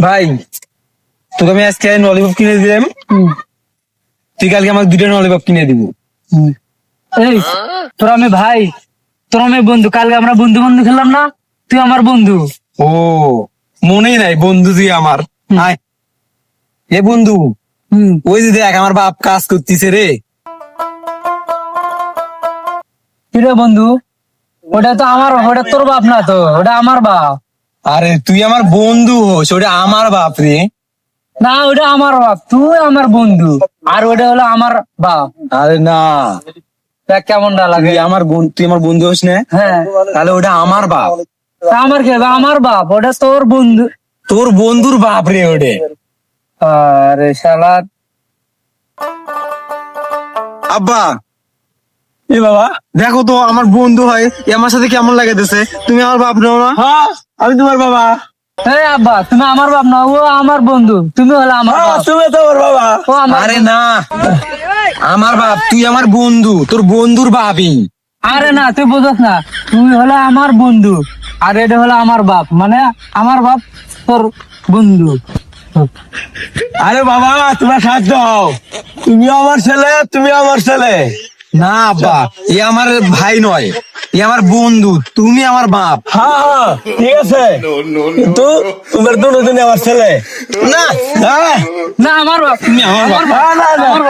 ভাই তোকে আমি আজকে ললিপপ কিনে দিলাম, তুই কালকে আমাকে 2টা ললিপপ কিনে দিব। এই তোরা আমি ভাই, তোরা আমি বন্ধু, কালকে আমরা বন্ধু বন্ধু খেললাম না, তুই আমার বন্ধু। ও মনেই নাই বন্ধু তুই আমার। আয় এ বন্ধু, ওই যে দেখ আমার বাপ কাজ করতেছে রে। কিরে বন্ধু, ওটা তো আমার, ওটা তোর বাপ না তো, ওটা আমার বাপ। আরে তুই আমার বন্ধু হোস, ওটা আমার বাপ রে। না ওটা আমার বাপ, তুই আমার বন্ধু, আর ওটা হলো আমার বাপ। আরে না, দেখ কেমনটা লাগে। তুই আমার বন্ধু হোস না, হ্যাঁ তাহলে ওটা আমার বাপ। তা আমার কে, আমার বাপ, ওটা তোর বন্ধু। তোর বন্ধুর বাপ রে ওটা। আরে শালা, আব্বা এ বাবা দেখো তো আমার বন্ধু হয়, এ আমার সাথে কেমন লাগাইতেছে। তুমি আমার বাপ নাও না? হ্যাঁ আমি তোমার বাবা। এই আব্বা তুমি আমার বাপ না, ও আমার বন্ধু, তুমি হলো আমার বাপ। তুমি তো আমার বাবা। ও আমার আরে না, আমার বাপ, তুই আমার বন্ধু, তোর বন্ধুর বাপই। আরে না, তুই বুঝছ না, তুই হলো আমার বন্ধু, আর এটা হলো আমার বাপ, মানে আমার বাপ তোর বন্ধু। আরে বাবা তোমরা সাহায্য দাও, তুমি আমার ছেলে, তুমি আমার ছেলে। না আব্বা, এ আমার ভাই নয়, এ আমার বন্ধু, তুমি আমার বাপ। হ্যাঁ হ্যাঁ ঠিক আছে, কিন্তু তোমার দুজনে আমার ছেলে। না না আমার বাপ, তুমি আমার বাপ। আমার বাপ।